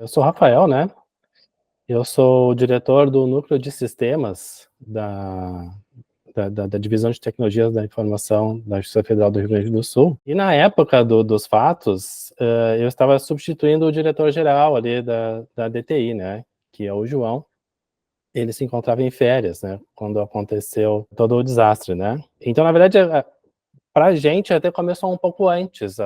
Eu sou o Rafael, né? Eu sou o diretor do Núcleo de Sistemas da Divisão de Tecnologias da Informação da Justiça Federal do Rio Grande do Sul. E na época dos fatos, eu estava substituindo o diretor-geral ali da DTI, né? Que é o João. Ele se encontrava em férias, né? Quando aconteceu todo o desastre, né? Então, na verdade, para a gente até começou um pouco antes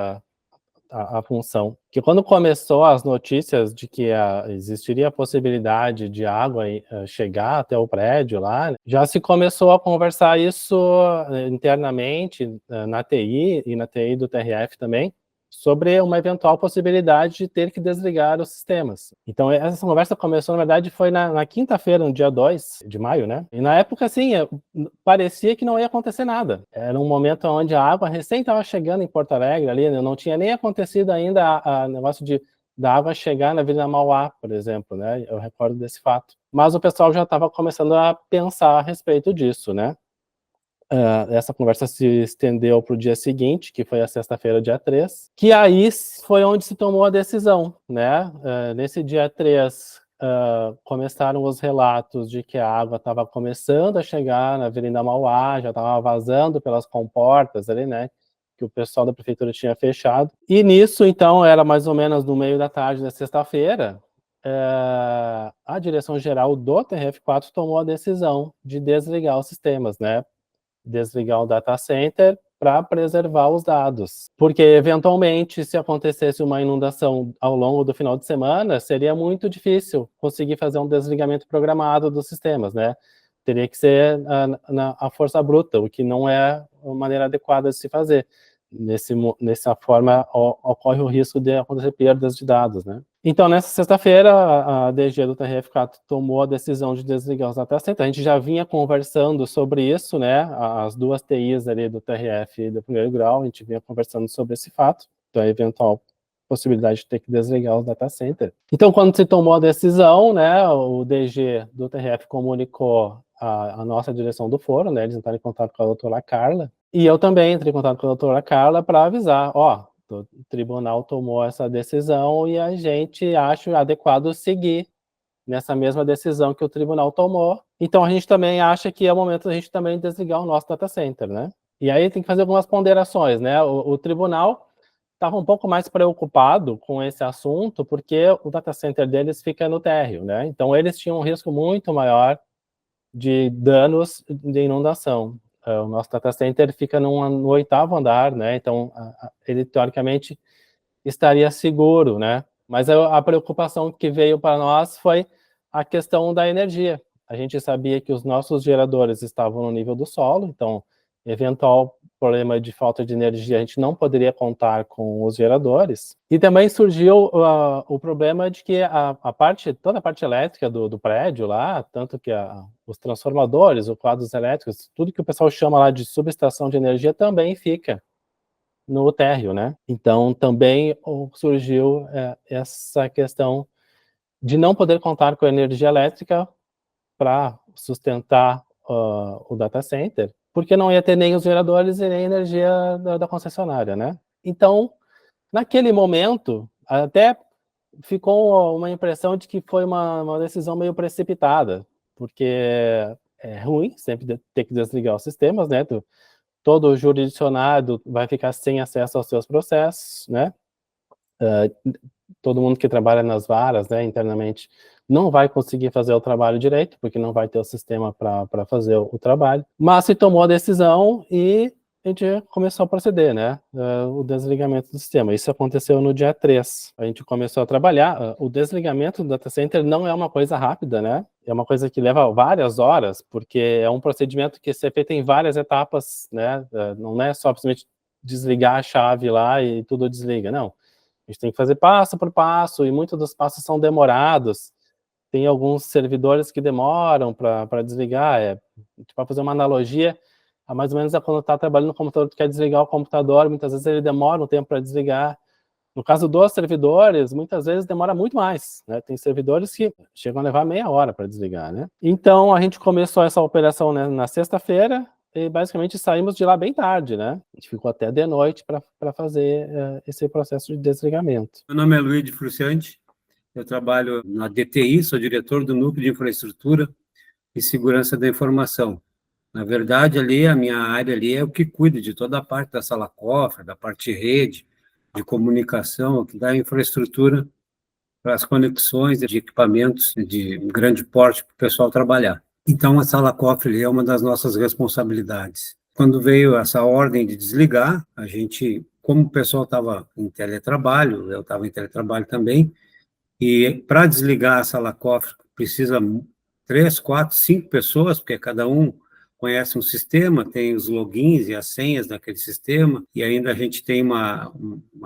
a função. Que quando começou as notícias de que existiria a possibilidade de água chegar até o prédio lá, já se começou a conversar isso internamente na TI e na TI do TRF também, sobre uma eventual possibilidade de ter que desligar os sistemas. Então, essa conversa começou, na verdade, foi na quinta-feira, no dia 2 de maio, né? E na época, assim, parecia que não ia acontecer nada. Era um momento onde a água recém estava chegando em Porto Alegre, ali, né? Não tinha nem acontecido ainda o negócio da água chegar na Avenida Mauá, por exemplo, né? Eu recordo desse fato. Mas o pessoal já estava começando a pensar a respeito disso, né? Essa conversa se estendeu para o dia seguinte, que foi a sexta-feira, dia 3, que aí foi onde se tomou a decisão, né? Nesse dia 3, começaram os relatos de que a água estava começando a chegar na Avenida Mauá, já estava vazando pelas comportas ali, né? Que o pessoal da prefeitura tinha fechado. E nisso, então, era mais ou menos no meio da tarde da sexta-feira, a direção-geral do TRF4 tomou a decisão de desligar os sistemas, né? Desligar o data center para preservar os dados. Porque, eventualmente, se acontecesse uma inundação ao longo do final de semana, seria muito difícil conseguir fazer um desligamento programado dos sistemas, né? Teria que ser a força bruta, o que não é a maneira adequada de se fazer. Nessa forma, ocorre o risco de acontecer perdas de dados, né? Então, nessa sexta-feira, a DG do TRF4 tomou a decisão de desligar os data centers. A gente já vinha conversando sobre isso, né? As duas TIs ali do TRF e do primeiro grau, a gente vinha conversando sobre esse fato, da eventual possibilidade de ter que desligar os data centers. Então, quando se tomou a decisão, né, o DG do TRF comunicou a nossa direção do foro, né? Eles entraram em contato com a doutora Carla, e eu também entrei em contato com a doutora Carla para avisar, o tribunal tomou essa decisão e a gente acha adequado seguir nessa mesma decisão que o tribunal tomou. Então, a gente também acha que é o momento da gente também desligar o nosso data center, né? E aí tem que fazer algumas ponderações, né? O tribunal estava um pouco mais preocupado com esse assunto porque o data center deles fica no térreo, né? Então, eles tinham um risco muito maior de danos de inundação. O nosso data center fica no 8º andar, né? Então, ele teoricamente estaria seguro, né? Mas a preocupação que veio para nós foi a questão da energia. A gente sabia que os nossos geradores estavam no nível do solo, então, eventual problema de falta de energia, a gente não poderia contar com os geradores. E também surgiu o problema de que toda a parte elétrica do prédio lá, tanto que os transformadores, os quadros elétricos, tudo que o pessoal chama lá de subestação de energia também fica no térreo, né? Então, também surgiu essa questão de não poder contar com a energia elétrica para sustentar o data center, porque não ia ter nem os geradores e nem a energia da concessionária, né? Então, naquele momento, até ficou uma impressão de que foi uma decisão meio precipitada, porque é ruim sempre ter que desligar os sistemas, né? Todo jurisdicionado vai ficar sem acesso aos seus processos, né? Todo mundo que trabalha nas varas, né, internamente, não vai conseguir fazer o trabalho direito, porque não vai ter o sistema para fazer o trabalho. Mas se tomou a decisão e a gente começou a proceder, né? O desligamento do sistema. Isso aconteceu no dia 3. A gente começou a trabalhar. O desligamento do data center não é uma coisa rápida, né? É uma coisa que leva várias horas, porque é um procedimento que é feito em várias etapas, né? Não é só simplesmente desligar a chave lá e tudo desliga, não. A gente tem que fazer passo por passo, e muitos dos passos são demorados. Tem alguns servidores que demoram para desligar. Para fazer uma analogia, mais ou menos é quando está trabalhando no computador, tu quer desligar o computador, muitas vezes ele demora um tempo para desligar. No caso dos servidores, muitas vezes demora muito mais, né? Tem servidores que chegam a levar meia hora para desligar, né? Então, a gente começou essa operação, né, na sexta-feira, e basicamente saímos de lá bem tarde, né? A gente ficou até de noite para fazer esse processo de desligamento. Meu nome é Luiz de Fruciante, Eu trabalho na DTI, sou diretor do Núcleo de Infraestrutura e Segurança da Informação. Na verdade, ali, a minha área ali é o que cuida de toda a parte da sala-cofre, da parte de rede, de comunicação, que dá infraestrutura para as conexões de equipamentos de grande porte para o pessoal trabalhar. Então, a sala-cofre é uma das nossas responsabilidades. Quando veio essa ordem de desligar, a gente, como o pessoal estava em teletrabalho, eu estava em teletrabalho também, e para desligar a sala-cofre precisa 3, 4, 5 pessoas, porque cada um conhece um sistema, tem os logins e as senhas daquele sistema, e ainda a gente tem uma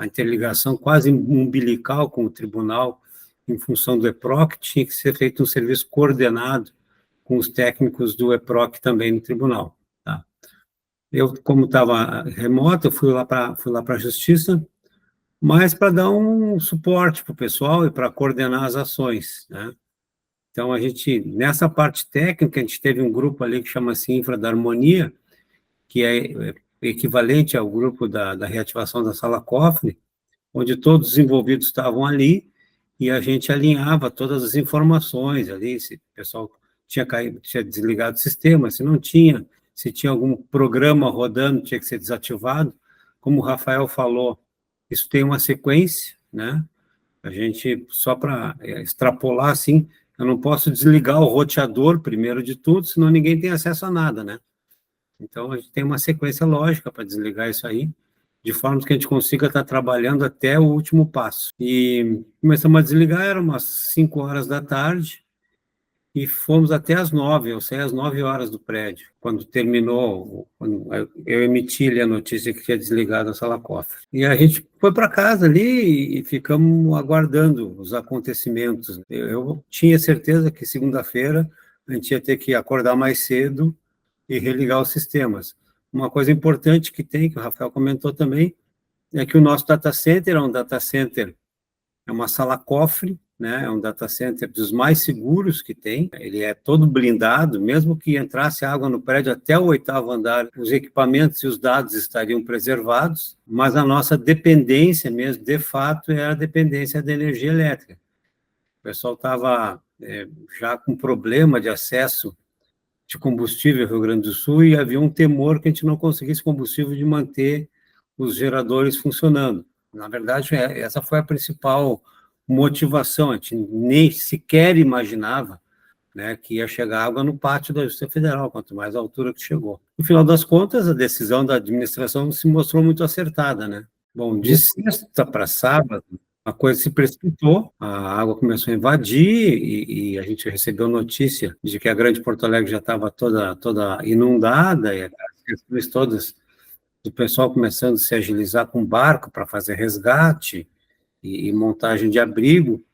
interligação quase umbilical com o tribunal, em função do EPROC, tinha que ser feito um serviço coordenado com os técnicos do EPROC também no tribunal. Tá? Eu, como estava remoto, eu fui lá para a Justiça, mas para dar um suporte para o pessoal e para coordenar as ações, né? Então, nessa parte técnica, a gente teve um grupo ali que chama-se Infra da Harmonia, que é equivalente ao grupo da reativação da sala cofre, onde todos os envolvidos estavam ali e a gente alinhava todas as informações ali, se o pessoal tinha caído, tinha desligado o sistema, se não tinha, se tinha algum programa rodando, tinha que ser desativado. Como o Rafael falou, isso tem uma sequência, né? A gente, só para extrapolar, assim, eu não posso desligar o roteador, primeiro de tudo, senão ninguém tem acesso a nada, né? Então, a gente tem uma sequência lógica para desligar isso aí, de forma que a gente consiga estar trabalhando até o último passo. E começamos a desligar, era umas 5 horas da tarde, e fomos até às 9, eu saí às 9 horas do prédio, quando terminou, quando eu emiti ali a notícia que tinha desligado a sala-cofre. E a gente foi para casa ali e ficamos aguardando os acontecimentos. Eu tinha certeza que segunda-feira a gente ia ter que acordar mais cedo e religar os sistemas. Uma coisa importante que tem, que o Rafael comentou também, é que o nosso data center é um data center, é uma sala-cofre, né? É um data center dos mais seguros que tem. Ele é todo blindado, mesmo que entrasse água no prédio até o 8º andar, os equipamentos e os dados estariam preservados, mas a nossa dependência mesmo, de fato, é a dependência da energia elétrica. O pessoal estava já com problema de acesso de combustível no Rio Grande do Sul e havia um temor que a gente não conseguisse combustível de manter os geradores funcionando. Na verdade, essa foi a principal motivação. A gente nem sequer imaginava, né, que ia chegar água no pátio da Justiça Federal, quanto mais a altura que chegou. No final das contas, a decisão da administração se mostrou muito acertada, né? Bom, de sexta para sábado, a coisa se precipitou, a água começou a invadir e a gente recebeu notícia de que a Grande Porto Alegre já estava toda inundada, e as questões todas do pessoal começando a se agilizar com barco para fazer resgate e montagem de abrigo.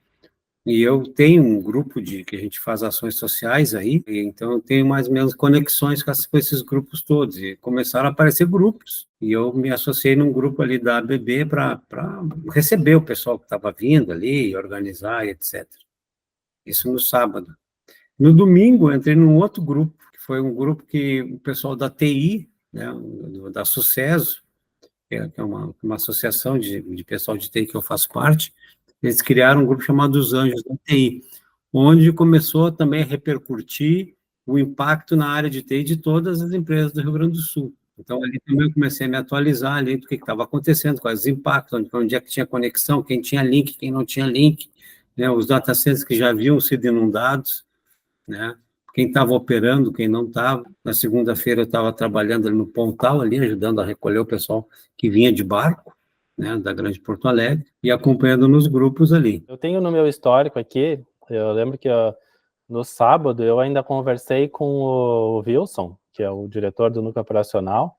E eu tenho um grupo que a gente faz ações sociais aí, e então eu tenho mais ou menos conexões com esses grupos todos, e começaram a aparecer grupos, e eu me associei num grupo ali da ABB para receber o pessoal que estava vindo ali, organizar e etc. Isso no sábado. No domingo, eu entrei num outro grupo, que foi um grupo que o pessoal da TI, né, da Sucesso, que é uma associação de pessoal de TI que eu faço parte, eles criaram um grupo chamado Os Anjos da TI, onde começou também a repercutir o impacto na área de TI de todas as empresas do Rio Grande do Sul. Então, ali também eu comecei a me atualizar ali do que estava acontecendo, quais os impactos, onde é que tinha conexão, quem tinha link, quem não tinha link, né, os data centers que já haviam sido inundados, né, quem estava operando, quem não estava. Na segunda-feira eu estava trabalhando ali no Pontal, ali, ajudando a recolher o pessoal que vinha de barco, né, da Grande Porto Alegre, e acompanhando nos grupos ali. Eu tenho no meu histórico aqui, eu lembro que no sábado eu ainda conversei com o Wilson, que é o diretor do núcleo operacional,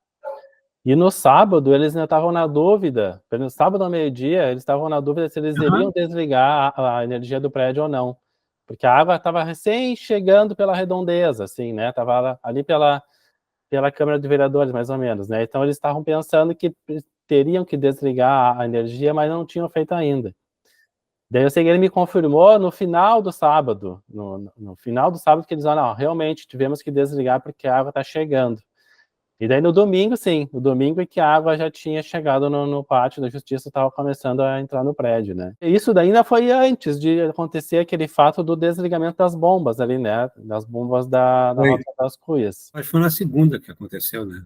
e no sábado eles ainda estavam na dúvida, no sábado ao meio-dia, eles estavam na dúvida se eles iriam desligar a energia do prédio ou não, porque a água estava recém chegando pela redondeza, assim, né, estava ali pela Câmara de Vereadores, mais ou menos, né, então eles estavam pensando que teriam que desligar a energia, mas não tinham feito ainda. Daí eu sei que ele me confirmou no final do sábado, no final do sábado, que eles falaram, não, realmente tivemos que desligar porque a água está chegando. E daí no domingo, sim, no domingo é que a água já tinha chegado no pátio da justiça, estava começando a entrar no prédio, né? E isso daí ainda foi antes de acontecer aquele fato do desligamento das bombas ali, né? Das bombas da Rota das Cuias. Acho que foi na segunda que aconteceu, né?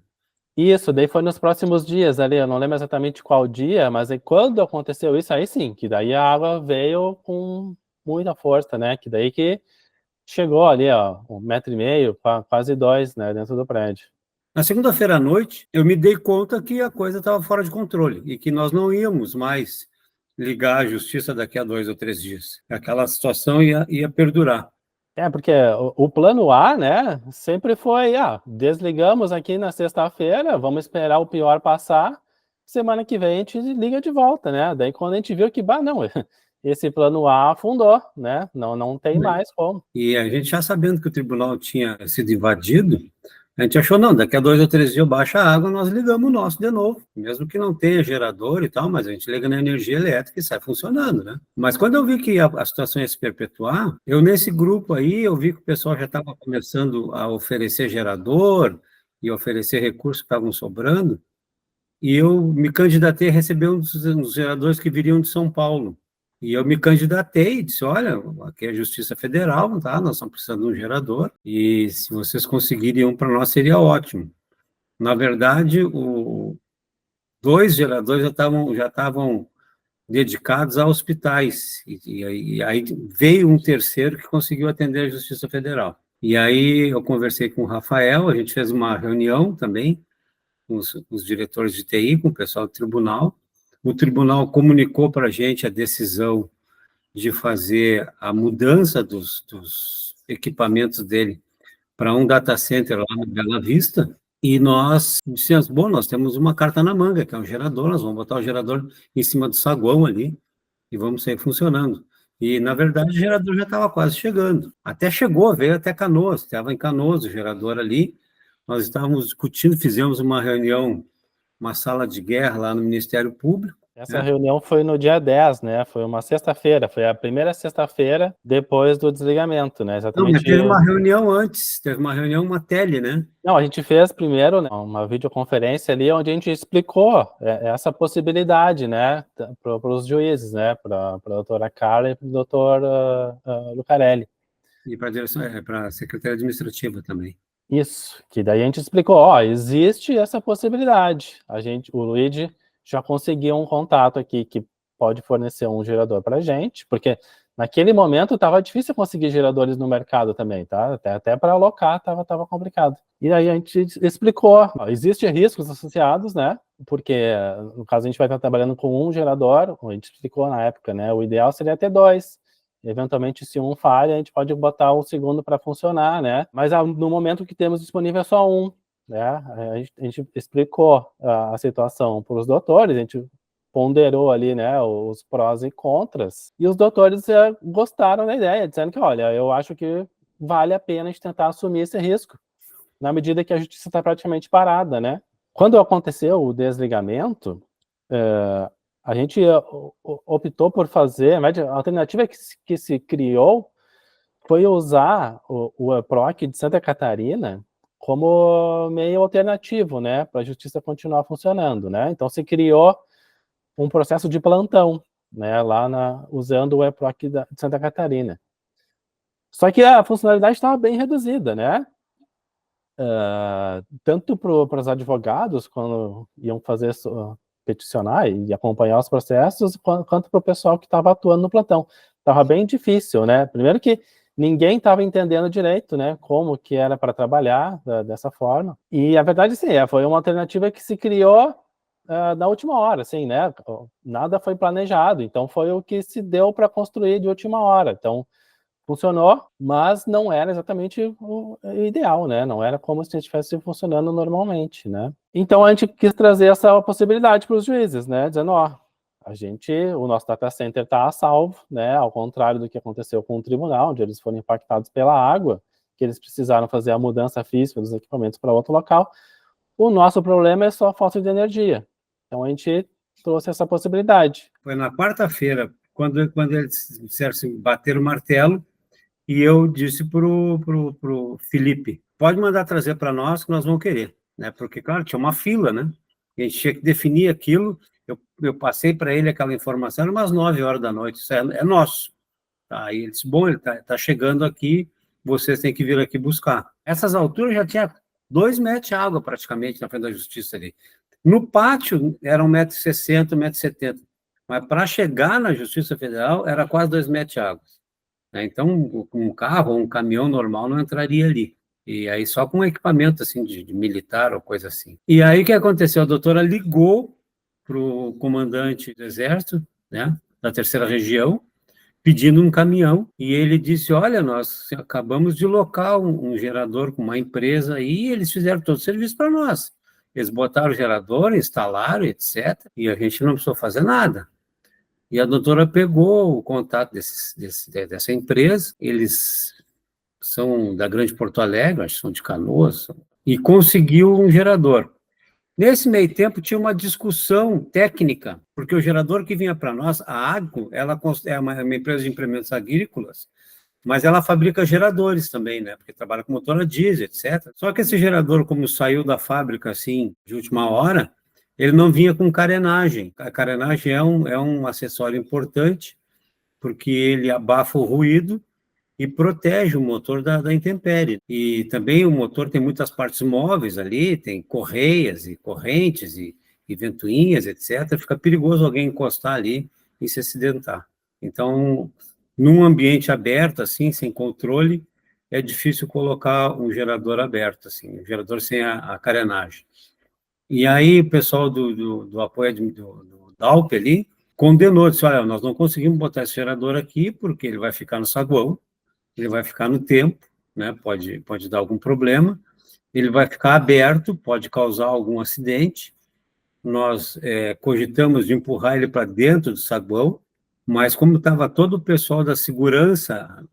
Isso, daí foi nos próximos dias ali, eu não lembro exatamente qual dia, mas aí quando aconteceu isso, aí sim, que daí a água veio com muita força, né? Que daí que chegou ali, ó, 1,5 m, quase 2, né, dentro do prédio. Na segunda-feira à noite, eu me dei conta que a coisa estava fora de controle e que nós não íamos mais ligar à justiça daqui a 2 ou 3 dias. Aquela situação ia perdurar. Porque o plano A, né, sempre foi, desligamos aqui na sexta-feira, vamos esperar o pior passar, semana que vem a gente liga de volta, né? Daí quando a gente viu que, não, esse plano A afundou, né? Não tem mais como. E a gente já sabendo que o tribunal tinha sido invadido, a gente achou, não, daqui a 2 ou 3 dias baixa a água, nós ligamos o nosso de novo. Mesmo que não tenha gerador e tal, mas a gente liga na energia elétrica e sai funcionando, né? Mas quando eu vi que a situação ia se perpetuar, eu nesse grupo aí, eu vi que o pessoal já estava começando a oferecer gerador e oferecer recursos que estavam sobrando, e eu me candidatei a receber um dos geradores que viriam de São Paulo. E eu me candidatei e disse, olha, aqui é a Justiça Federal, tá? Nós estamos precisando de um gerador, e se vocês conseguirem um para nós, seria ótimo. Na verdade, dois geradores já estavam dedicados a hospitais, e aí veio um terceiro que conseguiu atender a Justiça Federal. E aí eu conversei com o Rafael, a gente fez uma reunião também, com os diretores de TI, com o pessoal do tribunal. O tribunal comunicou para a gente a decisão de fazer a mudança dos equipamentos dele para um data center lá na Bela Vista, e nós dissemos, bom, nós temos uma carta na manga, que é um gerador, nós vamos botar o gerador em cima do saguão ali, e vamos sair funcionando. E, na verdade, o gerador já estava quase chegando. Até chegou, veio até Canoas, estava em Canoas o gerador ali, nós estávamos discutindo, fizemos uma reunião, uma sala de guerra lá no Ministério Público. Essa reunião foi no dia 10, né? Foi uma sexta-feira, foi a primeira sexta-feira depois do desligamento, né? Não, mas Exatamente. teve uma reunião antes, teve uma reunião, uma tele, né? Não, a gente fez primeiro, né, uma videoconferência ali onde a gente explicou essa possibilidade, né, para os juízes, né, para a doutora Carla e para o doutor Lucarelli. E para a direção, para a Secretaria Administrativa também. Isso, que daí a gente explicou, existe essa possibilidade. O Luigi já conseguiu um contato aqui que pode fornecer um gerador para a gente, porque naquele momento estava difícil conseguir geradores no mercado também, tá? Até para alocar estava complicado. E aí a gente explicou, existem riscos associados, né? Porque, no caso, a gente vai estar trabalhando com um gerador, a gente explicou na época, né? O ideal seria ter 2. Eventualmente, se um falha, a gente pode botar o segundo para funcionar, né? Mas no momento que temos disponível é só um, né? A gente explicou a situação para os doutores, a gente ponderou ali, né, os prós e contras, e os doutores gostaram da ideia, dizendo que, olha, eu acho que vale a pena a gente tentar assumir esse risco, na medida que a justiça está praticamente parada, né? Quando aconteceu o desligamento, a gente optou por fazer, a alternativa que se criou foi usar o EPROC de Santa Catarina como meio alternativo, né, para a justiça continuar funcionando, né? Então se criou um processo de plantão, né, lá usando o EPROC de Santa Catarina. Só que a funcionalidade estava bem reduzida, né? Tanto para os advogados, quando iam peticionar e acompanhar os processos, quanto para o pessoal que estava atuando no plantão. Estava bem difícil, né? Primeiro que ninguém estava entendendo direito, né, como que era para trabalhar dessa forma. E a verdade, sim, foi uma alternativa que se criou na última hora, assim, né? Nada foi planejado, então foi o que se deu para construir de última hora. Então, funcionou, mas não era exatamente o ideal, né? Não era como se estivesse funcionando normalmente, né? Então a gente quis trazer essa possibilidade para os juízes, né? Dizendo, o nosso data center está a salvo, né? Ao contrário do que aconteceu com o tribunal, onde eles foram impactados pela água, que eles precisaram fazer a mudança física dos equipamentos para outro local. O nosso problema é só a falta de energia. Então a gente trouxe essa possibilidade. Foi na quarta-feira, quando eles disseram assim, bater o martelo, e eu disse para o Felipe, pode mandar trazer para nós, que nós vamos querer. né? Porque, claro, tinha uma fila, né? A gente tinha que definir aquilo. Eu passei para ele aquela informação, era umas 9 horas da noite, isso é nosso. Tá? Aí ele disse, bom, ele tá chegando aqui, vocês têm que vir aqui buscar. Essas alturas já tinha 2 metros de água praticamente na frente da justiça ali. No pátio era 1,60 m, 1,70 m, mas para chegar na Justiça Federal era quase 2 metros de água, né? Então, um carro ou um caminhão normal não entraria ali. E aí só com equipamento assim de militar ou coisa assim. E aí o que aconteceu? A doutora ligou para o comandante do Exército, né, da terceira região, pedindo um caminhão, e ele disse, olha, nós acabamos de locar um gerador com uma empresa aí, e eles fizeram todo o serviço para nós. Eles botaram o gerador, instalaram, etc., e a gente não precisou fazer nada. E a doutora pegou o contato dessa empresa, eles são da Grande Porto Alegre, acho que são de Canoas, e conseguiu um gerador. Nesse meio tempo, tinha uma discussão técnica, porque o gerador que vinha para nós, a Agco, ela é uma empresa de implementos agrícolas, mas ela fabrica geradores também, né? Porque trabalha com motor a diesel, etc. Só que esse gerador, como saiu da fábrica assim, de última hora, ele não vinha com carenagem. A carenagem é um acessório importante, porque ele abafa o ruído e protege o motor da intempérie. E também o motor tem muitas partes móveis ali, tem correias e correntes e ventoinhas, etc. Fica perigoso alguém encostar ali e se acidentar. Então, num ambiente aberto, assim, sem controle, é difícil colocar um gerador aberto, assim, um gerador sem a carenagem. E aí o pessoal do apoio do DALP ali condenou, disse, olha, nós não conseguimos botar esse gerador aqui porque ele vai ficar no saguão, ele vai ficar no tempo, né? Pode dar algum problema, ele vai ficar aberto, pode causar algum acidente. Nós cogitamos de empurrar ele para dentro do saguão, mas como estava todo o pessoal da segurança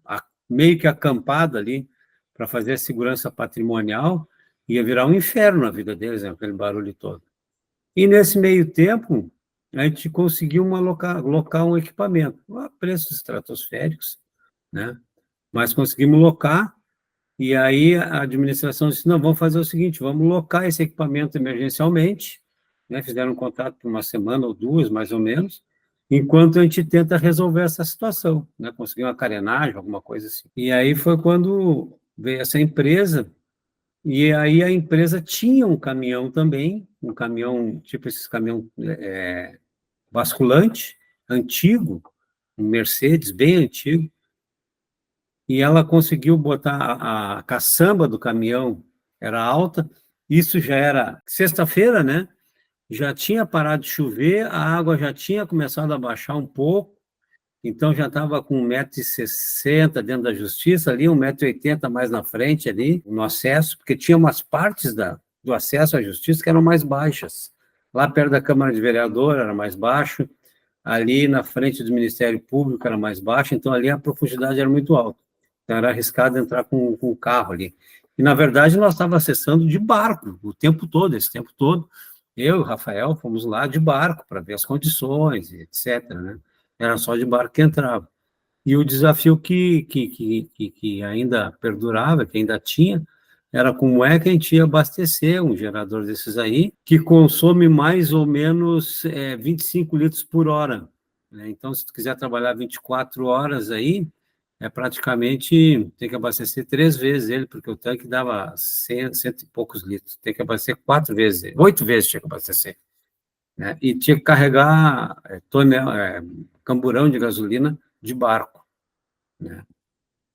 meio que acampado ali para fazer a segurança patrimonial, ia virar um inferno na vida deles, né? Aquele barulho todo. E nesse meio tempo, a gente conseguiu locar um equipamento, a preços estratosféricos, né? Mas conseguimos locar, e aí a administração disse, não, vamos fazer o seguinte, vamos locar esse equipamento emergencialmente, né? Fizeram um contrato por uma semana ou duas, mais ou menos, enquanto a gente tenta resolver essa situação, né? Conseguir uma carenagem, alguma coisa assim. E aí foi quando veio essa empresa, e aí a empresa tinha um caminhão também, um caminhão, tipo esses caminhão basculante, antigo, um Mercedes bem antigo, e ela conseguiu botar a caçamba do caminhão, era alta, isso já era sexta-feira, né? Já tinha parado de chover, a água já tinha começado a baixar um pouco, então já estava com 1,60 m dentro da justiça, ali 1,80 m mais na frente, ali, no acesso, porque tinha umas partes do acesso à justiça que eram mais baixas. Lá perto da Câmara de Vereador era mais baixo, ali na frente do Ministério Público era mais baixo, então ali a profundidade era muito alta. Então era arriscado entrar com o carro ali. E, na verdade, nós estávamos acessando de barco o tempo todo, esse tempo todo. Eu e o Rafael fomos lá de barco para ver as condições, etc., né? Era só de barco que entrava. E o desafio que ainda perdurava, que ainda tinha, era como é que a gente ia abastecer um gerador desses aí, que consome mais ou menos 25 litros por hora, né? Então, se tu quiser trabalhar 24 horas aí, praticamente tem que abastecer 3 vezes ele, porque o tanque dava 100, cento e poucos litros. Tem que abastecer 4 vezes, 8 vezes tinha que abastecer, né? E tinha que carregar camburão de gasolina de barco, né?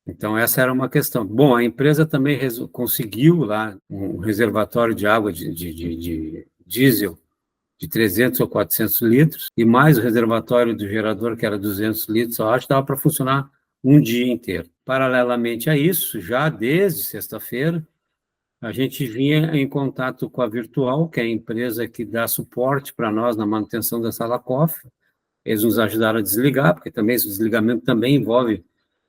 Então, essa era uma questão. Bom, a empresa também conseguiu lá um reservatório de água de diesel de 300 ou 400 litros, e mais o reservatório do gerador, que era 200 litros, eu acho que dava para funcionar um dia inteiro. Paralelamente a isso, já desde sexta-feira, a gente vinha em contato com a Virtual, que é a empresa que dá suporte para nós na manutenção da sala cofre. Eles nos ajudaram a desligar, porque também esse desligamento também envolve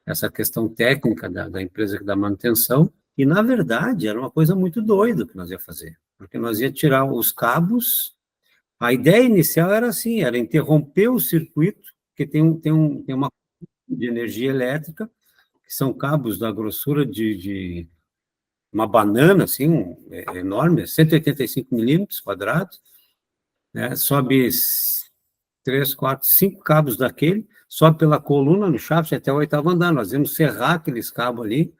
essa questão técnica da empresa que dá manutenção. E, na verdade, era uma coisa muito doida que nós ia fazer, porque nós ia tirar os cabos. A ideia inicial era assim, era interromper o circuito, porque tem uma de energia elétrica, que são cabos da grossura uma banana, assim, enorme, 185 milímetros quadrados, né? Sobe 3, 4, 5 cabos daquele, sobe pela coluna no shaft até o 8º andar. Nós íamos serrar aqueles cabos ali,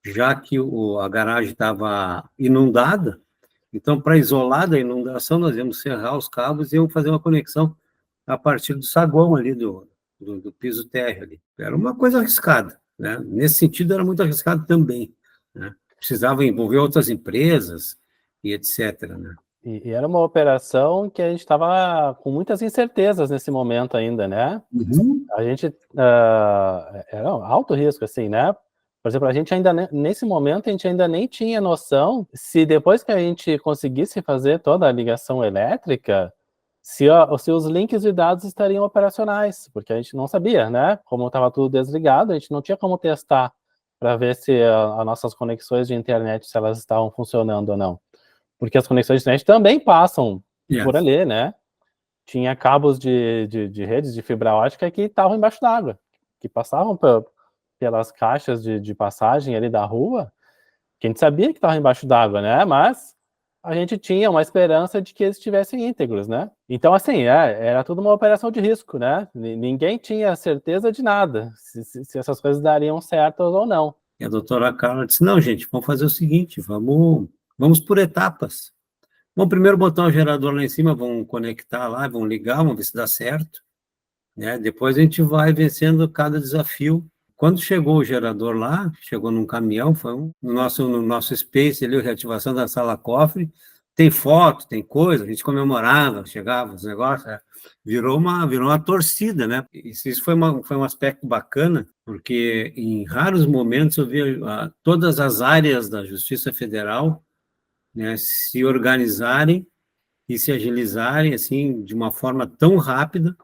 já que a garagem estava inundada. Então, para isolar da inundação, nós íamos serrar os cabos e íamos fazer uma conexão a partir do saguão ali, do piso térreo ali. Era uma coisa arriscada, né? Nesse sentido, era muito arriscado também, né? Precisava envolver outras empresas e etc., né? E era uma operação que a gente estava com muitas incertezas nesse momento ainda, né? Uhum. A gente era alto risco, assim, né? Por exemplo, a gente ainda nesse momento a gente ainda nem tinha noção se depois que a gente conseguisse fazer toda a ligação elétrica, se os links de dados estariam operacionais, porque a gente não sabia, né? Como estava tudo desligado, a gente não tinha como testar para ver se as nossas conexões de internet, se elas estavam funcionando ou não. Porque as conexões de internet também passam por Yes. ali, né? Tinha cabos de redes de fibra ótica que estavam embaixo d'água, que passavam pelas caixas de passagem ali da rua, que a gente sabia que estavam embaixo d'água, né? Mas a gente tinha uma esperança de que eles estivessem íntegros, né? Então, assim, era tudo uma operação de risco, né? Ninguém tinha certeza de nada, se essas coisas dariam certo ou não. E a doutora Carla disse, não, gente, vamos fazer o seguinte, vamos por etapas. Vamos primeiro botar o gerador lá em cima, vamos conectar lá, vamos ligar, vamos ver se dá certo, né? Depois a gente vai vencendo cada desafio. Quando chegou o gerador lá, chegou num caminhão, foi no nosso space ali, a reativação da sala cofre, tem foto, tem coisa, a gente comemorava, chegava os negócios, virou uma torcida, né? Isso foi um aspecto bacana, porque em raros momentos eu vi todas as áreas da Justiça Federal, né, se organizarem e se agilizarem assim de uma forma tão rápida,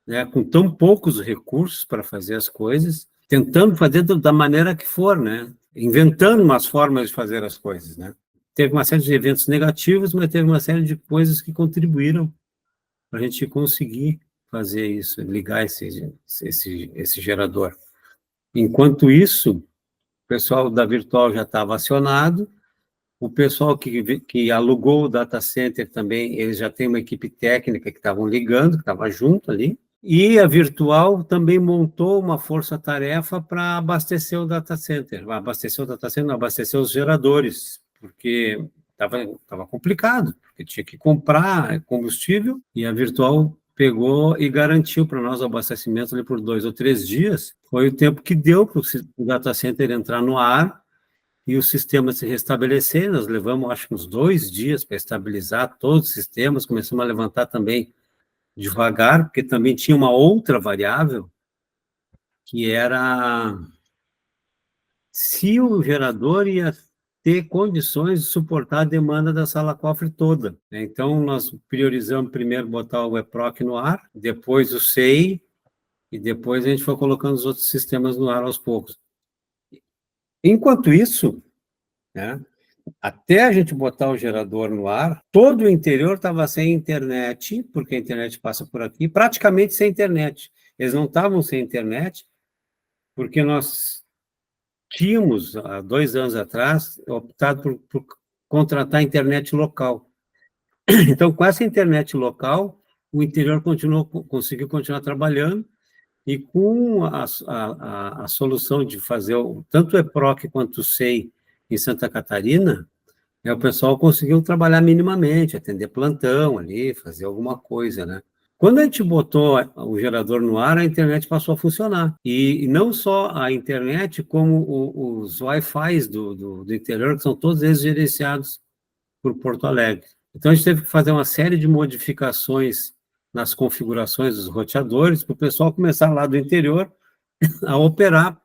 né, com tão poucos recursos para fazer as coisas, tentando fazer da maneira que for, né, inventando umas formas de fazer as coisas, né. Teve uma série de eventos negativos, mas teve uma série de coisas que contribuíram para a gente conseguir fazer isso, ligar esse gerador. Enquanto isso, o pessoal da Virtual já estava acionado, o pessoal que alugou o data center também, eles já têm uma equipe técnica que estavam ligando, que estava junto ali, e a Virtual também montou uma força-tarefa para abastecer o data center, não, abastecer os geradores, porque estava complicado, porque tinha que comprar combustível, e a Virtual pegou e garantiu para nós o abastecimento ali por 2 ou 3 dias, foi o tempo que deu para o data center entrar no ar, e o sistema se restabelecer. Nós levamos, acho que uns 2 dias para estabilizar todos os sistemas, começamos a levantar também devagar, porque também tinha uma outra variável, que era se o gerador ia ter condições de suportar a demanda da sala cofre toda. Então, nós priorizamos primeiro botar o EPROC no ar, depois o SEI, e depois a gente foi colocando os outros sistemas no ar aos poucos. Enquanto isso, né, até a gente botar o gerador no ar, todo o interior estava sem internet, porque a internet passa por aqui, praticamente sem internet. Eles não estavam sem internet, porque nós tínhamos, há 2 anos atrás, optado por contratar internet local. Então, com essa internet local, o interior conseguiu continuar trabalhando, e com a solução de fazer tanto o EPROC quanto o SEI em Santa Catarina, o pessoal conseguiu trabalhar minimamente, atender plantão ali, fazer alguma coisa, né? Quando a gente botou o gerador no ar, a internet passou a funcionar. E não só a internet, como os Wi-Fi do interior, que são todos eles gerenciados por Porto Alegre. Então, a gente teve que fazer uma série de modificações nas configurações dos roteadores, para o pessoal começar lá do interior a operar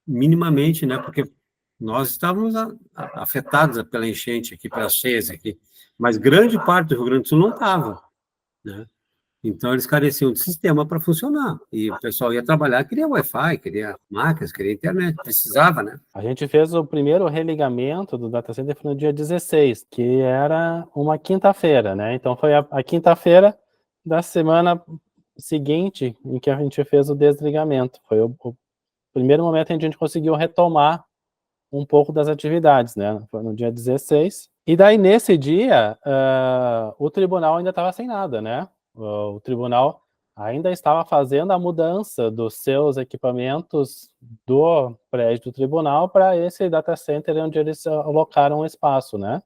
minimamente, né? Porque nós estávamos afetados pela enchente aqui, pelas cheias aqui, mas grande parte do Rio Grande do Sul não estava, né? Então, eles careciam de sistema para funcionar, e o pessoal ia trabalhar, queria Wi-Fi, queria máquinas, queria internet, precisava, né? A gente fez o primeiro religamento do data center no dia 16, que era uma quinta-feira, né? Então, foi a quinta-feira da semana seguinte em que a gente fez o desligamento. Foi o primeiro momento em que a gente conseguiu retomar um pouco das atividades, né? Foi no dia 16. E daí, nesse dia, o tribunal ainda estava sem nada, né? O tribunal ainda estava fazendo a mudança dos seus equipamentos do prédio do tribunal para esse data center onde eles alocaram o espaço, né?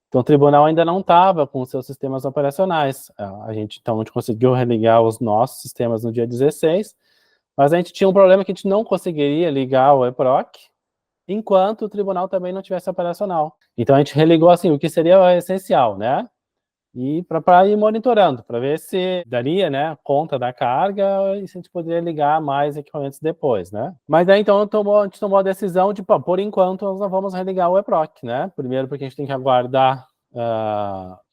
Então, o tribunal ainda não estava com os seus sistemas operacionais. Então, a gente conseguiu religar os nossos sistemas no dia 16, mas a gente tinha um problema que a gente não conseguiria ligar o EPROC enquanto o tribunal também não tivesse operacional. Então, a gente religou assim, o que seria essencial, né? E para ir monitorando, para ver se daria, né, conta da carga e se a gente poderia ligar mais equipamentos depois, né? Mas aí, então, a gente tomou a decisão de, por enquanto, nós não vamos religar o EPROC, né? Primeiro porque a gente tem que aguardar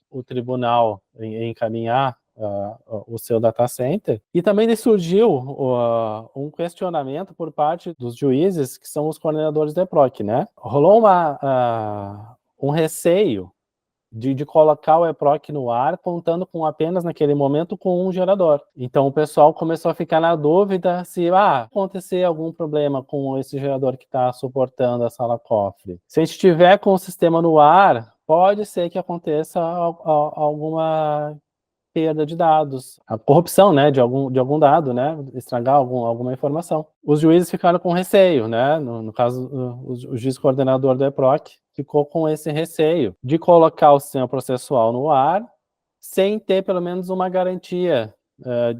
o tribunal encaminhar o seu data center. E também surgiu um questionamento por parte dos juízes, que são os coordenadores do EPROC, né? Rolou um receio de colocar o EPROC no ar, contando com apenas, naquele momento, com um gerador. Então, o pessoal começou a ficar na dúvida se acontecer algum problema com esse gerador que está suportando a sala-cofre. Se a gente estiver com o sistema no ar, pode ser que aconteça alguma perda de dados, a corrupção, né, de algum dado, né, estragar alguma informação. Os juízes ficaram com receio, né, no caso, o juiz coordenador do EPROC ficou com esse receio de colocar o sistema processual no ar sem ter pelo menos uma garantia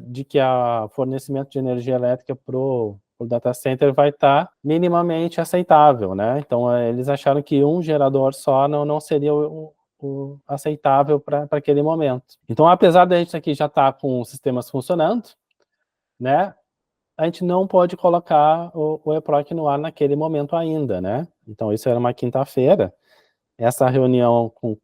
de que o fornecimento de energia elétrica para o data center vai estar minimamente aceitável, né? Então, eles acharam que um gerador só não seria o aceitável para aquele momento. Então, apesar da gente aqui já estar com sistemas funcionando, né, a gente não pode colocar o EPROC no ar naquele momento ainda, né? Então, isso era uma quinta-feira. Essa reunião com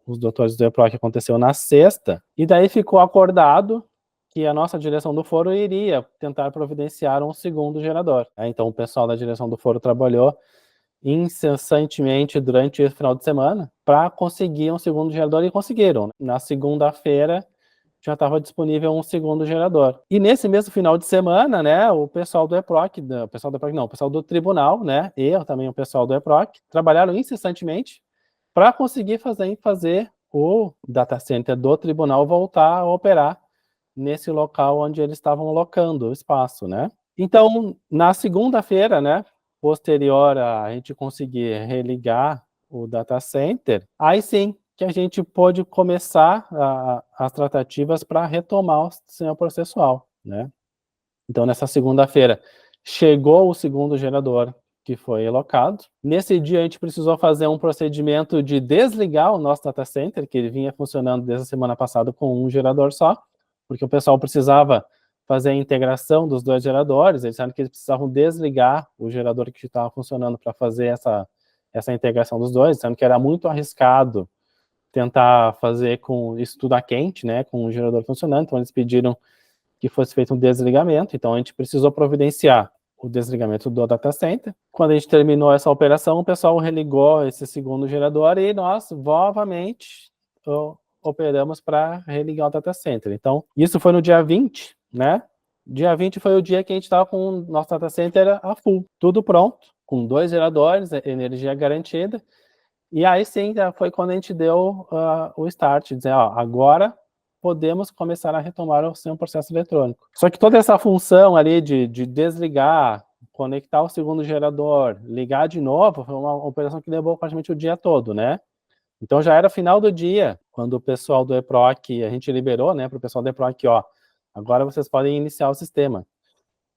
os doutores do EPROC aconteceu na sexta, e daí ficou acordado que a nossa direção do foro iria tentar providenciar um segundo gerador. Então, o pessoal da direção do foro trabalhou incessantemente durante esse final de semana para conseguir um segundo gerador, e conseguiram. Na segunda-feira já estava disponível um segundo gerador. E nesse mesmo final de semana, né, o pessoal do EPROC, o pessoal do tribunal, né, e também o pessoal do EPROC, trabalharam incessantemente para conseguir fazer o data center do tribunal voltar a operar nesse local onde eles estavam locando o espaço, né. Então, na segunda-feira, né, posterior a gente conseguir religar o data center, aí sim que a gente pôde começar as tratativas para retomar o sistema processual, né? Então, nessa segunda-feira, chegou o segundo gerador que foi alocado. Nesse dia, a gente precisou fazer um procedimento de desligar o nosso data center, que ele vinha funcionando desde a semana passada com um gerador só, porque o pessoal precisava fazer a integração dos dois geradores. Eles disseram que eles precisavam desligar o gerador que estava funcionando para fazer essa integração dos dois, dizendo que era muito arriscado tentar fazer com isso tudo a quente, né, com o gerador funcionando. Então, eles pediram que fosse feito um desligamento. Então, a gente precisou providenciar o desligamento do data center. Quando a gente terminou essa operação, o pessoal religou esse segundo gerador e nós, novamente, operamos para religar o data center. Então, isso foi no dia 20, né? Dia 20 foi o dia que a gente estava com o nosso data center a full, tudo pronto, com 2 geradores, energia garantida. E aí sim, foi quando a gente deu o start, dizer, agora podemos começar a retomar o seu processo eletrônico. Só que toda essa função ali de desligar, conectar o segundo gerador, ligar de novo, foi uma operação que levou praticamente o dia todo, né? Então já era final do dia, quando o pessoal do EPROC, a gente liberou, né, para o pessoal do EPROC, agora vocês podem iniciar o sistema.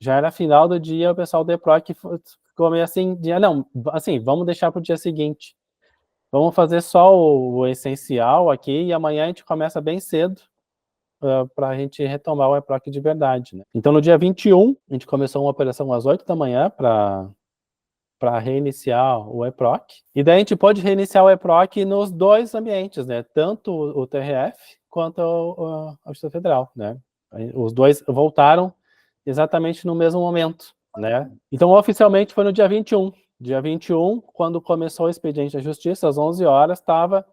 Já era final do dia, o pessoal do EPROC ficou meio assim, não, assim, vamos deixar para o dia seguinte. Vamos fazer só o essencial aqui e amanhã a gente começa bem cedo para a gente retomar o EPROC de verdade, né? Então, no dia 21, a gente começou uma operação às 8 da manhã para reiniciar o EPROC. E daí a gente pode reiniciar o EPROC nos dois ambientes, né? Tanto o TRF quanto a Justiça Federal, né? Os dois voltaram exatamente no mesmo momento, né? Então, oficialmente foi no dia 21. Dia 21, quando começou o expediente da Justiça, às 11 horas, estava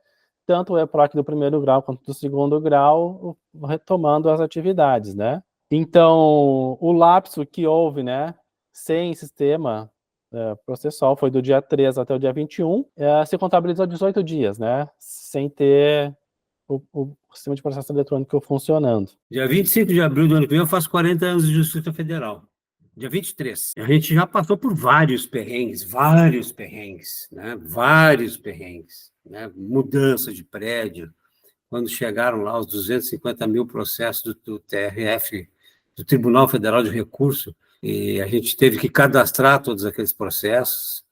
tanto o EPROC do primeiro grau quanto do segundo grau retomando as atividades, né? Então, o lapso que houve, né, sem sistema processual foi do dia 3 até o dia 21, se contabilizou 18 dias, né? Sem ter o sistema de processo eletrônico funcionando. Dia 25 de abril do ano que vem eu faço 40 anos de Justiça Federal. Dia 23. A gente já passou por vários perrengues, né? Vários perrengues, né? Mudança de prédio. Quando chegaram lá os 250 mil processos do TRF, do Tribunal Federal de Recurso, e a gente teve que cadastrar todos aqueles processos.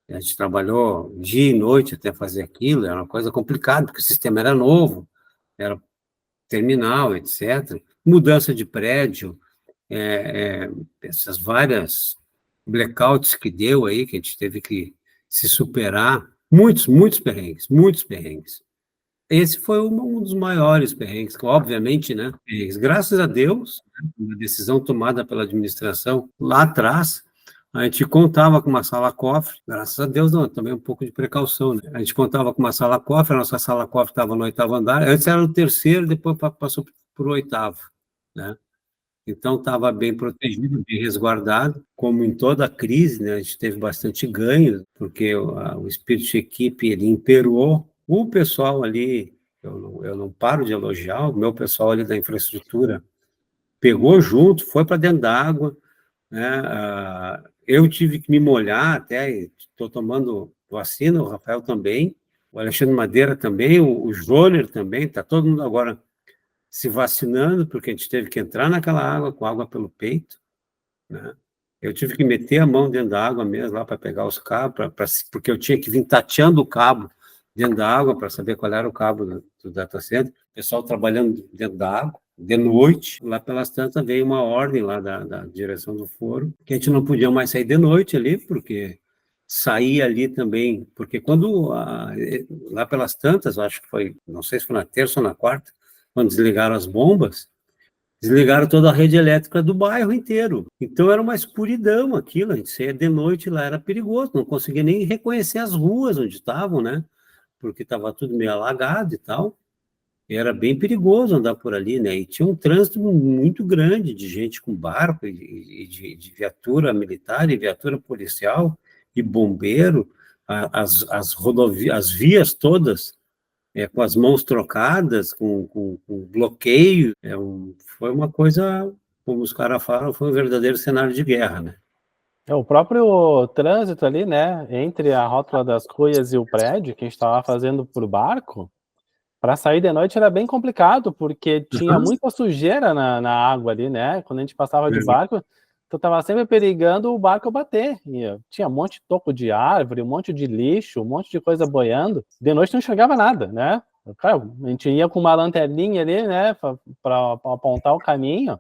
A gente trabalhou dia e noite até fazer aquilo, era uma coisa complicada, porque o sistema era novo, era terminal, etc. Mudança de prédio, essas várias blackouts que deu aí, que a gente teve que se superar, muitos perrengues, muitos perrengues. Esse foi um dos maiores perrengues, obviamente, né? Graças a Deus, uma decisão tomada pela administração lá atrás, a gente contava com uma sala-cofre, graças a Deus, não, também um pouco de precaução, né? A gente contava com uma sala-cofre, a nossa sala-cofre estava no 8º andar, antes era o 3º, depois passou para o 8º, né? Então, estava bem protegido, bem resguardado, como em toda a crise, né? A gente teve bastante ganho, porque o espírito de equipe, ele imperou. O pessoal ali, eu não paro de elogiar, o meu pessoal ali da infraestrutura pegou junto, foi para dentro da água, né? Eu tive que me molhar até, estou tomando vacina, o Rafael também, o Alexandre Madeira também, o Joner também, está todo mundo agora se vacinando, porque a gente teve que entrar naquela água com água pelo peito, né? Eu tive que meter a mão dentro da água mesmo, lá para pegar os cabos, porque eu tinha que vir tateando o cabo dentro da água para saber qual era o cabo do data center. O pessoal trabalhando dentro da água, de noite, lá pelas tantas veio uma ordem lá da direção do foro, que a gente não podia mais sair de noite ali, porque sair ali também, porque quando, lá pelas tantas, eu acho que foi, não sei se foi na terça ou na quarta, quando desligaram as bombas, desligaram toda a rede elétrica do bairro inteiro. Então era uma escuridão aquilo, a gente saía de noite lá, era perigoso, não conseguia nem reconhecer as ruas onde estavam, né? Porque estava tudo meio alagado e tal. E era bem perigoso andar por ali, né? E tinha um trânsito muito grande de gente com barco e de viatura militar e viatura policial e bombeiro, as rodovias, as vias todas com as mãos trocadas, com bloqueio. Foi uma coisa, como os caras falam, foi um verdadeiro cenário de guerra, né? O próprio trânsito ali, né, entre a Rótula das Cuias e o prédio, que a gente estava fazendo por barco, para sair de noite era bem complicado, porque tinha muita sujeira na água ali, né? Quando a gente passava de barco, tu estava sempre perigando o barco bater. E tinha um monte de toco de árvore, um monte de lixo, um monte de coisa boiando. De noite não enxergava nada, né? Cara, a gente ia com uma lanterninha ali, né, para apontar o caminho,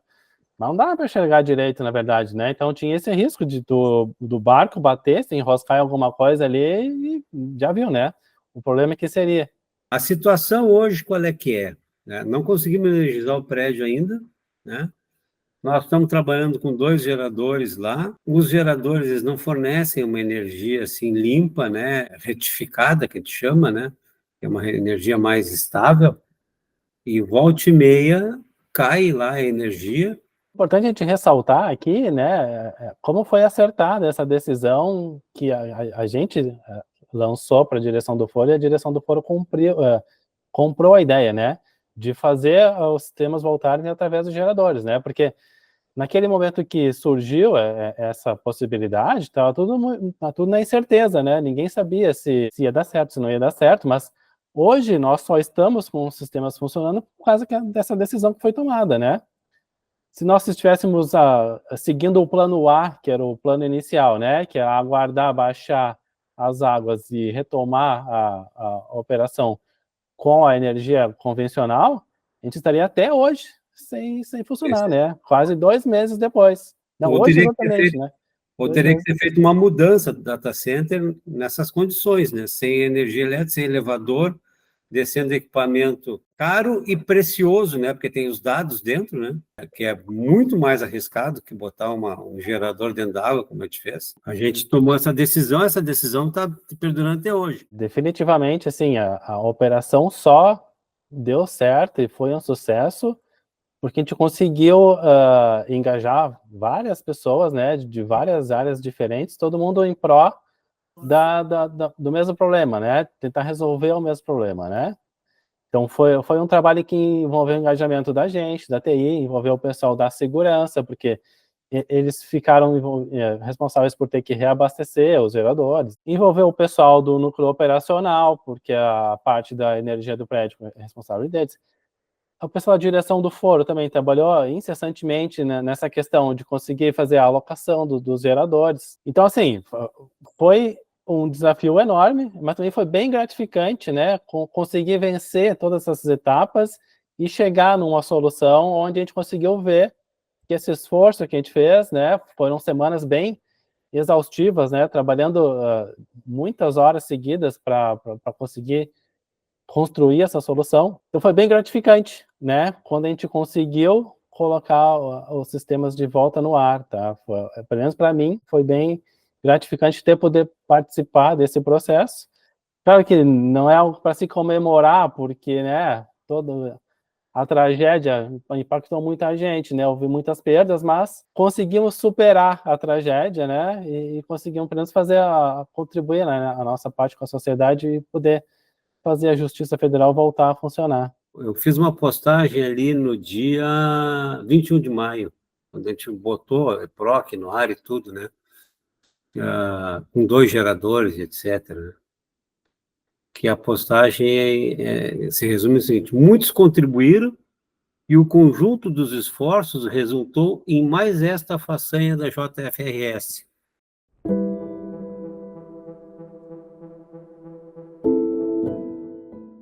mas não dava para enxergar direito, na verdade, né? Então tinha esse risco do barco bater, se enroscar em alguma coisa ali, e já viu, né? O problema é que seria. A situação hoje, qual é que é? Né? Não conseguimos energizar o prédio ainda, né? Nós estamos trabalhando com 2 geradores lá. Os geradores eles não fornecem uma energia assim limpa, né? Retificada, que a gente chama, né? É uma energia mais estável. E volta e meia cai lá a energia. Importante a gente ressaltar aqui, né, como foi acertada essa decisão que a gente lançou para a direção do foro, e a direção do foro comprou a ideia, né, de fazer os sistemas voltarem através dos geradores, né, porque naquele momento que surgiu essa possibilidade, estava tudo na incerteza, né, ninguém sabia se ia dar certo, se não ia dar certo, mas hoje nós só estamos com os sistemas funcionando por causa dessa decisão que foi tomada, né. Se nós estivéssemos seguindo o plano A, que era o plano inicial, né, que é aguardar baixar as águas e retomar a operação com a energia convencional, a gente estaria até hoje sem funcionar, né? Quase 2 meses depois. Não, Ou hoje teria que ter exatamente, feito, né? ou 2 teria que meses. ter feito uma mudança do data center nessas condições, né? Sem energia elétrica, sem elevador, descendo equipamento caro e precioso, né? Porque tem os dados dentro, né? Que é muito mais arriscado que botar um gerador dentro da água, como a gente fez. A gente tomou essa decisão está perdurando até hoje. Definitivamente, assim, a operação só deu certo e foi um sucesso porque a gente conseguiu engajar várias pessoas, né, de várias áreas diferentes, todo mundo em pró do mesmo problema, né, tentar resolver o mesmo problema, né. Então foi um trabalho que envolveu o engajamento da gente, da TI, envolveu o pessoal da segurança, porque eles ficaram responsáveis por ter que reabastecer os geradores. Envolveu o pessoal do núcleo operacional, porque a parte da energia do prédio é responsável deles. O pessoal da direção do foro também trabalhou incessantemente, né, nessa questão de conseguir fazer a alocação dos geradores. Então, assim, foi um desafio enorme, mas também foi bem gratificante, né, conseguir vencer todas essas etapas e chegar numa solução onde a gente conseguiu ver que esse esforço que a gente fez, né, foram semanas bem exaustivas, né, trabalhando muitas horas seguidas para conseguir construir essa solução. Então foi bem gratificante, né, quando a gente conseguiu colocar os sistemas de volta no ar, tá? Pelo menos para mim, foi bem gratificante ter poder participar desse processo. Claro que não é algo para se comemorar, porque, né, toda a tragédia impactou muita gente, né, houve muitas perdas, mas conseguimos superar a tragédia, né, e conseguimos pelo menos contribuir, né, a nossa parte com a sociedade e poder fazer a Justiça Federal voltar a funcionar. Eu fiz uma postagem ali no dia 21 de maio, quando a gente botou PROC no ar e tudo, né? Com 2 geradores, etc. Né? Que a postagem se resume no seguinte: muitos contribuíram e o conjunto dos esforços resultou em mais esta façanha da JFRS.